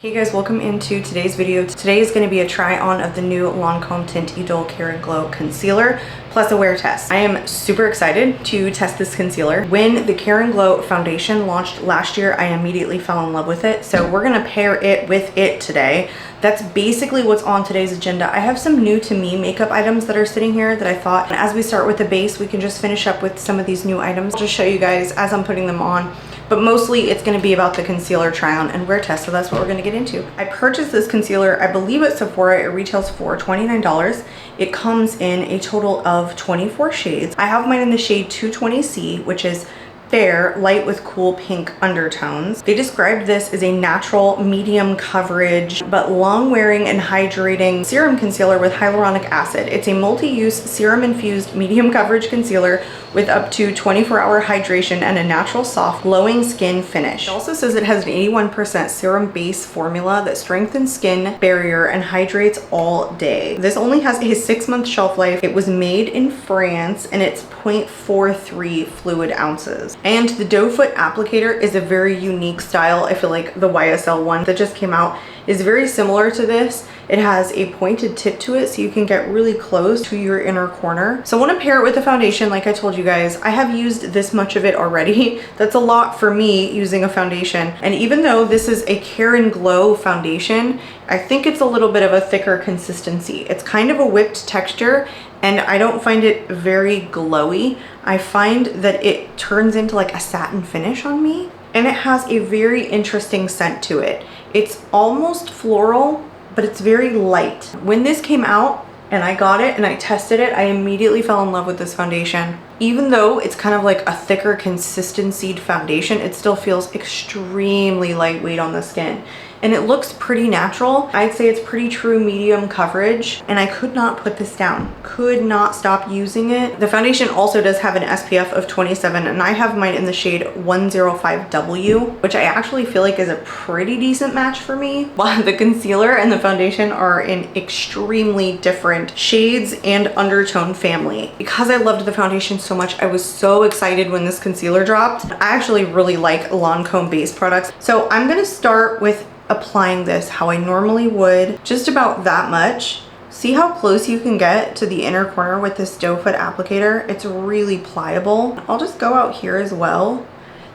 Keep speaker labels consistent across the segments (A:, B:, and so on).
A: Hey guys, welcome into today's video. Today is going to be a try on of the new Lancome Tint Idole Care and Glow Concealer plus a wear test. I am super excited to test this concealer. When the Care and Glow foundation launched last year, I immediately fell in love with it. So we're going to pair it with it today. That's basically what's on today's agenda. I have some new to me makeup items that are sitting here that I thought as we start with the base, we can just finish up with some of these new items. I'll just show you guys as I'm putting them on. But mostly it's gonna be about the concealer try on and wear test, so that's what we're gonna get into. I purchased this concealer, I believe at Sephora. It retails for $29. It comes in a total of 24 shades. I have mine in the shade 220C, which is fair, light with cool pink undertones. They described this as a natural medium coverage, but long wearing and hydrating serum concealer with hyaluronic acid. It's a multi-use serum infused medium coverage concealer with up to 24-hour hydration and a natural soft glowing skin finish. It also says it has an 81% serum base formula that strengthens skin barrier and hydrates all day. This only has a 6-month shelf life. It was made in France and it's 0.43 fluid ounces. And the doe foot applicator is a very unique style. I feel like the YSL one that just came out is very similar to this. It has a pointed tip to it so you can get really close to your inner corner. So I want to pair it with the foundation like I told you guys. I have used this much of it already. That's a lot for me using a foundation. And even though this is a Care and Glow foundation, I think it's a little bit of a thicker consistency. It's kind of a whipped texture and I don't find it very glowy. I find that it turns into like a satin finish on me. And it has a very interesting scent to it. It's almost floral, but it's very light. When this came out and I got it and I tested it, I immediately fell in love with this foundation. Even though it's kind of like a thicker consistency foundation, it still feels extremely lightweight on the skin. And it looks pretty natural. I'd say it's pretty true medium coverage, and I could not put this down. Could not stop using it. The foundation also does have an SPF of 27, and I have mine in the shade 105W, which I actually feel like is a pretty decent match for me. While the concealer and the foundation are in extremely different shades and undertone family. Because I loved the foundation so much, I was so excited when this concealer dropped. I actually really like Lancome base products. So I'm gonna start with applying this how I normally would, just about that much. See how close you can get to the inner corner with this doe foot applicator? It's really pliable. I'll just go out here as well.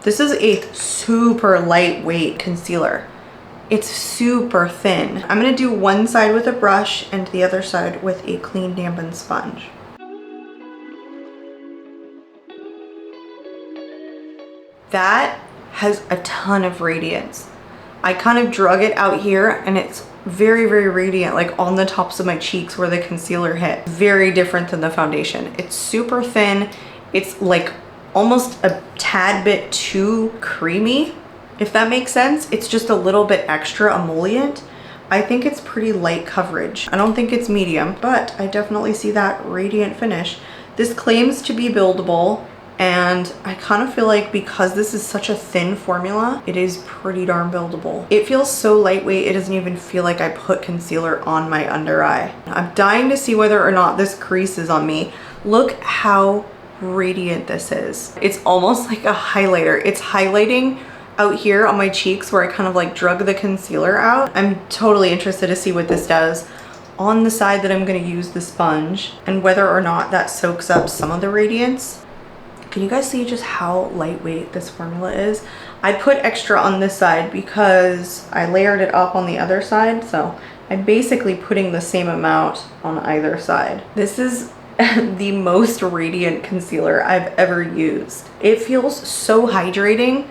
A: This is a super lightweight concealer. It's super thin. I'm gonna do one side with a brush and the other side with a clean dampened sponge. That has a ton of radiance. I kind of drug it out here and it's very, very radiant, like on the tops of my cheeks where the concealer hit. Very different than the foundation. It's super thin. It's like almost a tad bit too creamy, if that makes sense. It's just a little bit extra emollient. I think it's pretty light coverage. I don't think it's medium, but I definitely see that radiant finish. This claims to be buildable. And I kind of feel like because this is such a thin formula, it is pretty darn buildable. It feels so lightweight, it doesn't even feel like I put concealer on my under eye. I'm dying to see whether or not this creases on me. Look how radiant this is. It's almost like a highlighter. It's highlighting out here on my cheeks where I kind of like drug the concealer out. I'm totally interested to see what this does on the side that I'm gonna use the sponge and whether or not that soaks up some of the radiance. Can you guys see just how lightweight this formula is? I put extra on this side because I layered it up on the other side. So I'm basically putting the same amount on either side. This is the most radiant concealer I've ever used. It feels so hydrating.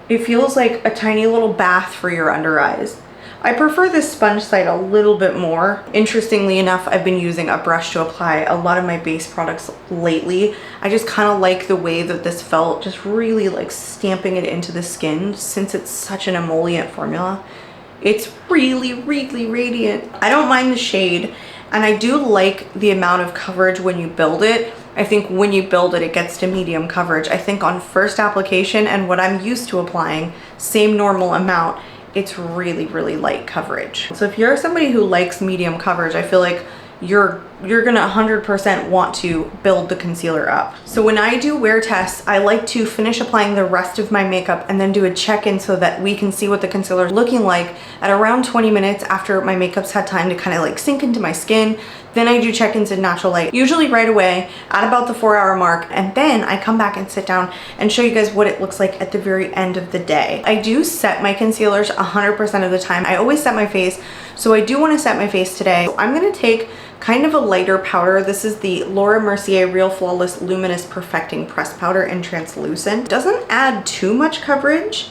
A: It feels like a tiny little bath for your under eyes. I prefer this sponge side a little bit more. Interestingly enough, I've been using a brush to apply a lot of my base products lately. I just kind of like the way that this felt, just really like stamping it into the skin since it's such an emollient formula. It's really, really radiant. I don't mind the shade, and I do like the amount of coverage when you build it. I think when you build it, it gets to medium coverage. I think on first application and what I'm used to applying, same normal amount, it's really, really light coverage. So if you're somebody who likes medium coverage, I feel like you're gonna 100% want to build the concealer up. So when I do wear tests, I like to finish applying the rest of my makeup and then do a check-in so that we can see what the concealer is looking like at around 20 minutes after my makeup's had time to kind of like sink into my skin. Then I do check-ins in natural light, usually right away at about the 4-hour mark. And then I come back and sit down and show you guys what it looks like at the very end of the day. I do set my concealers 100% of the time. I always set my face. So I do want to set my face today. So I'm going to take kind of a lighter powder. This is the Laura Mercier Real Flawless Luminous Perfecting Pressed Powder in Translucent. Doesn't add too much coverage.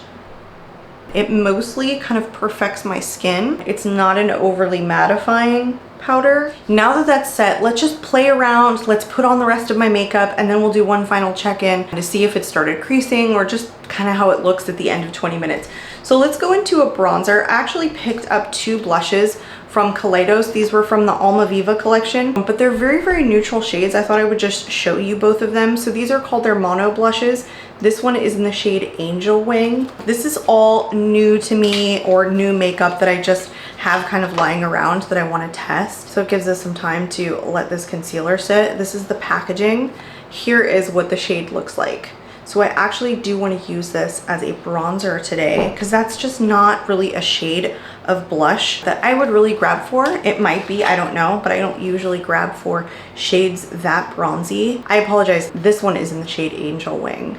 A: It mostly kind of perfects my skin. It's not an overly mattifying powder. Now that that's set, let's just play around. Let's put on the rest of my makeup and then we'll do one final check-in to see if it started creasing or just kind of how it looks at the end of 20 minutes. So let's go into a bronzer. I actually picked up 2 blushes from Kaleidos. These were from the Almaviva collection, but they're very, very neutral shades. I thought I would just show you both of them. So these are called their Mono blushes. This one is in the shade Angel Wing. This is all new to me, or new makeup that I just have kind of lying around that I want to test. So it gives us some time to let this concealer sit. This is the packaging. Here is what the shade looks like. So I actually do want to use this as a bronzer today because that's just not really a shade of blush that I would really grab for. It might be, I don't know, but I don't usually grab for shades that bronzy. I apologize. This one is in the shade Angel Wing.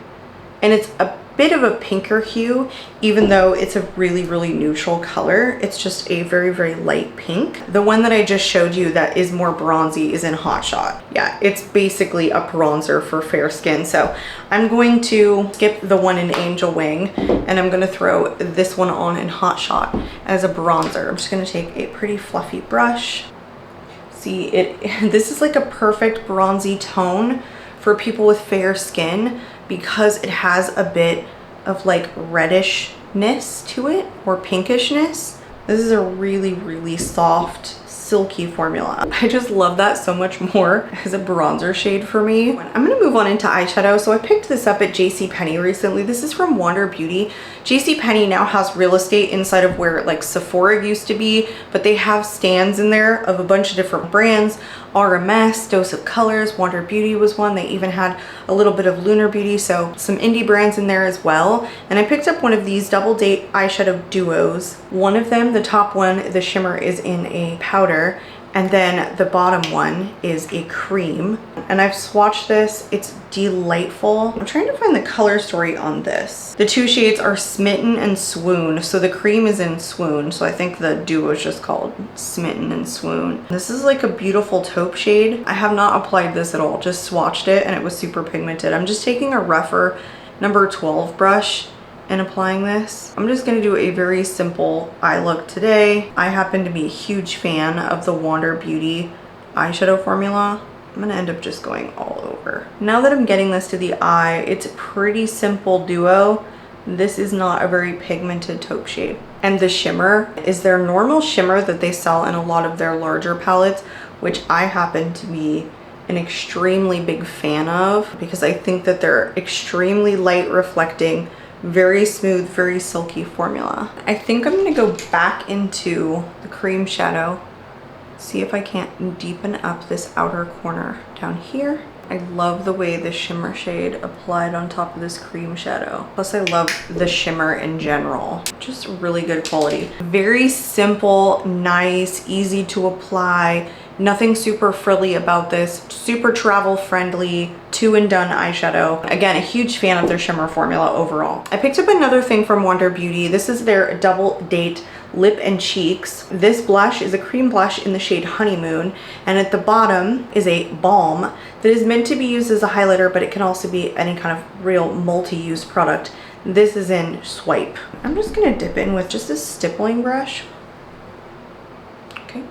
A: And it's a bit of a pinker hue, even though it's a really, really neutral color. It's just a very, very light pink. The one that I just showed you that is more bronzy is in Hot Shot. Yeah, it's basically a bronzer for fair skin. So I'm going to skip the one in Angel Wing and I'm gonna throw this one on in Hot Shot as a bronzer. I'm just gonna take a pretty fluffy brush. See, this is like a perfect bronzy tone for people with fair skin, because it has a bit of like reddishness to it, or pinkishness. This is a really, really soft, silky formula. I just love that so much more as a bronzer shade for me. I'm gonna move on into eyeshadow. So I picked this up at JCPenney recently. This is from Wander Beauty. JCPenney now has real estate inside of where like Sephora used to be, but they have stands in there of a bunch of different brands. RMS, Dose of Colors, Wander Beauty was one. They even had a little bit of Lunar Beauty, so some indie brands in there as well. And I picked up one of these Double Date eyeshadow duos. One of them, the top one, the shimmer is in a powder, and then the bottom one is a cream. And I've swatched this, it's delightful. I'm trying to find the color story on this. The 2 shades are Smitten and Swoon. So the cream is in Swoon. So I think the duo is just called Smitten and Swoon. This is like a beautiful taupe shade. I have not applied this at all, just swatched it and it was super pigmented. I'm just taking a rougher number 12 brush and applying this. I'm just gonna do a very simple eye look today. I happen to be a huge fan of the Wander Beauty eyeshadow formula. I'm gonna end up just going all over. Now that I'm getting this to the eye, it's a pretty simple duo. This is not a very pigmented taupe shade. And the shimmer is their normal shimmer that they sell in a lot of their larger palettes, which I happen to be an extremely big fan of because I think that they're extremely light reflecting, very smooth, very silky formula. I think I'm gonna go back into the cream shadow, see if I can't deepen up this outer corner down here. I love the way the shimmer shade applied on top of this cream shadow. Plus I love the shimmer in general. Just really good quality. Very simple, nice, easy to apply. Nothing super frilly about this. Super travel friendly, 2 and done eyeshadow. Again, a huge fan of their shimmer formula overall. I picked up another thing from Wander Beauty. This is their Double Date Lip and Cheeks. This blush is a cream blush in the shade Honeymoon, and at the bottom is a balm that is meant to be used as a highlighter, but it can also be any kind of real multi-use product. This is in Swipe. I'm just gonna dip in with just a stippling brush. Okay.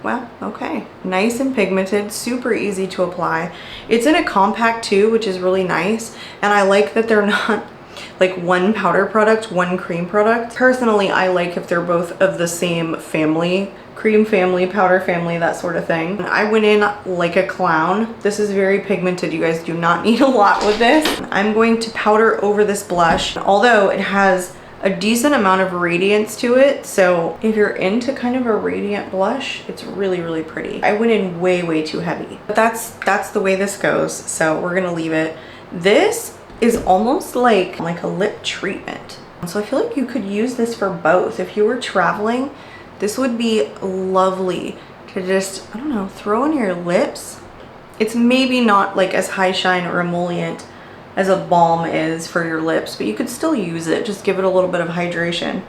A: Well, okay. Nice and pigmented, super easy to apply. It's in a compact too, which is really nice. And I like that they're not like one powder product, one cream product. Personally, I like if they're both of the same family, cream family, powder family, that sort of thing. I went in like a clown. This is very pigmented. You guys do not need a lot with this. I'm going to powder over this blush. Although it has a decent amount of radiance to it. So if you're into kind of a radiant blush, it's really, really pretty. I went in way, way too heavy. But that's the way this goes. So we're gonna leave it. This is almost like a lip treatment. So I feel like you could use this for both. If you were traveling, this would be lovely to just, I don't know, throw on your lips. It's maybe not like as high shine or emollient as a balm is for your lips, but you could still use it. Just give it a little bit of hydration.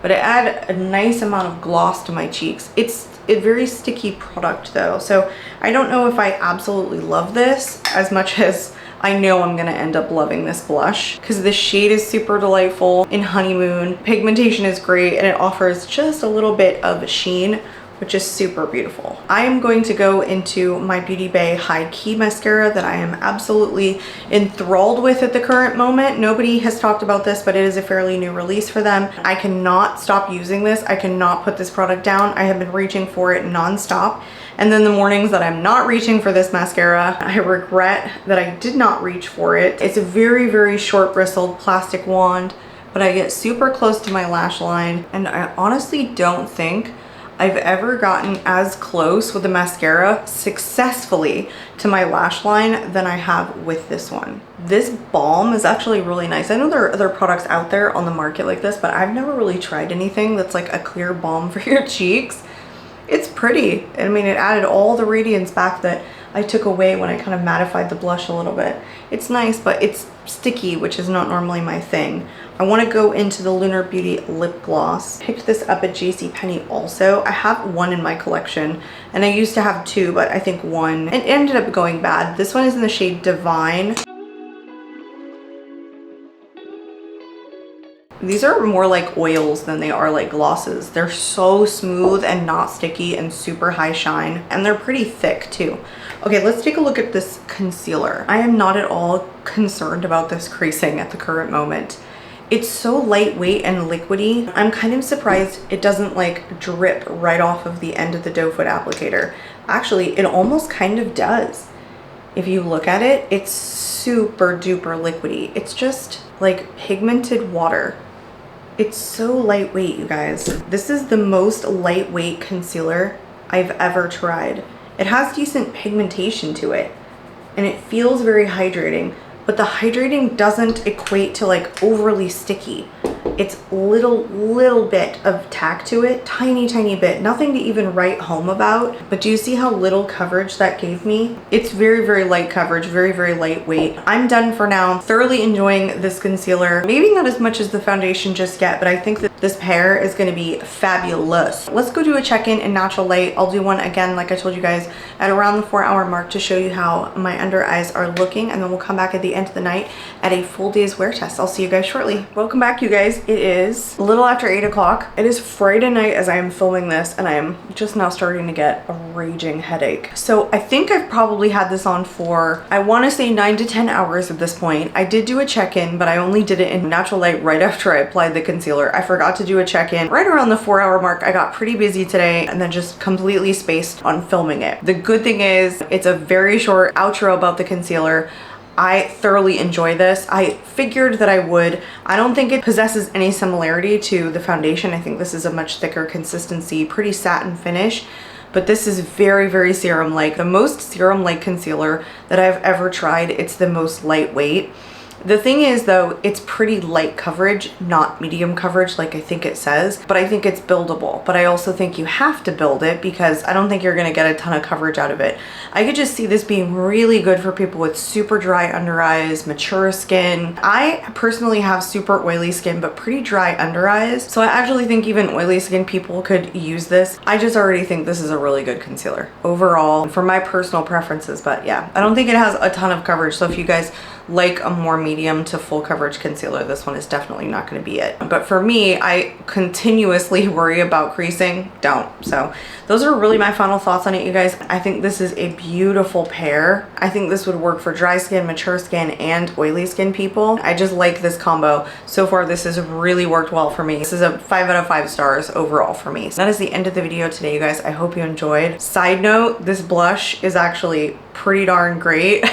A: But it add a nice amount of gloss to my cheeks. It's a very sticky product though. So I don't know if I absolutely love this as much as I know I'm gonna end up loving this blush, because the shade is super delightful in Honeymoon. Pigmentation is great and it offers just a little bit of sheen, which is super beautiful. I am going to go into my Beauty Bay High Key mascara that I am absolutely enthralled with at the current moment. Nobody has talked about this, but it is a fairly new release for them. I cannot stop using this. I cannot put this product down. I have been reaching for it nonstop. And then the mornings that I'm not reaching for this mascara, I regret that I did not reach for it. It's a very, very short bristled plastic wand, but I get super close to my lash line, and I honestly don't think I've ever gotten as close with the mascara successfully to my lash line than I have with this one. This balm is actually really nice. I know there are other products out there on the market like this, but I've never really tried anything that's like a clear balm for your cheeks. It's pretty. I mean, it added all the radiance back that I took away when I kind of mattified the blush a little bit. It's nice, but it's sticky, which is not normally my thing. I want to go into the Lunar Beauty lip gloss. Picked this up at JCPenney also. I have one in my collection, and I used to have two, but I think one. It ended up going bad. This one is in the shade Divine. These are more like oils than they are like glosses. They're so smooth and not sticky and super high shine, and they're pretty thick too. Okay, let's take a look at this concealer. I am not at all concerned about this creasing at the current moment. It's so lightweight and liquidy. I'm kind of surprised it doesn't like drip right off of the end of the doe foot applicator. Actually, it almost kind of does. If you look at it, it's super duper liquidy. It's just like pigmented water. It's so lightweight, you guys. This is the most lightweight concealer I've ever tried. It has decent pigmentation to it, and it feels very hydrating, but the hydrating doesn't equate to like overly sticky. It's little bit of tack to it, tiny bit, nothing to even write home about. But do you see how little coverage that gave me? It's very light coverage, very lightweight. I'm done for now. Thoroughly enjoying this concealer. Maybe not as much as the foundation just yet, but I think that this pair is gonna be fabulous. Let's go do a check-in in natural light. I'll do one again, like I told you guys, at around the 4-hour mark to show you how my under eyes are looking, and then we'll come back at the end of the night at a full day's wear test. I'll see you guys shortly. Welcome back, you guys. It is a little after 8 o'clock. It is Friday night as I am filming this, and I am just now starting to get a raging headache. So I think I've probably had this on for, I want to say 9 to 10 hours at this point. I did do a check-in, but I only did it in natural light right after I applied the concealer. I forgot to do a check-in. Right around the 4-hour mark, I got pretty busy today and then just completely spaced on filming it. The good thing is it's a very short outro about the concealer. I thoroughly enjoy this. I figured that I would. I don't think it possesses any similarity to the foundation. I think this is a much thicker consistency, pretty satin finish, but this is very serum-like. The most serum-like concealer that I've ever tried. It's the most lightweight. The thing is though, it's pretty light coverage, not medium coverage like I think it says, but I think it's buildable. But I also think you have to build it because I don't think you're gonna get a ton of coverage out of it. I could just see this being really good for people with super dry under eyes, mature skin. I personally have super oily skin, but pretty dry under eyes. So I actually think even oily skin people could use this. I just already think this is a really good concealer overall for my personal preferences. But yeah, I don't think it has a ton of coverage. So if you guys like a more medium to full coverage concealer, this one is definitely not going to be it. But for me, I continuously worry about creasing. Don't. So those are really my final thoughts on it, you guys. I think this is a beautiful pair. I think this would work for dry skin, mature skin, and oily skin people. I just like this combo. So far, this has really worked well for me. This is a 5 out of 5 stars overall for me. So that is the end of the video today, you guys. I hope you enjoyed. Side note, this blush is actually pretty darn great.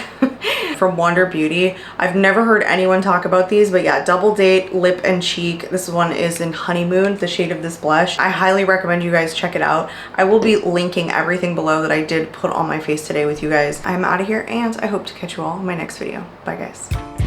A: from Wander Beauty. I've never heard anyone talk about these, but yeah, Double Date Lip and Cheek. This one is in Honeymoon, the shade of this blush. I highly recommend you guys check it out. I will be linking everything below that I did put on my face today with you guys. I'm out of here, and I hope to catch you all in my next video. Bye guys.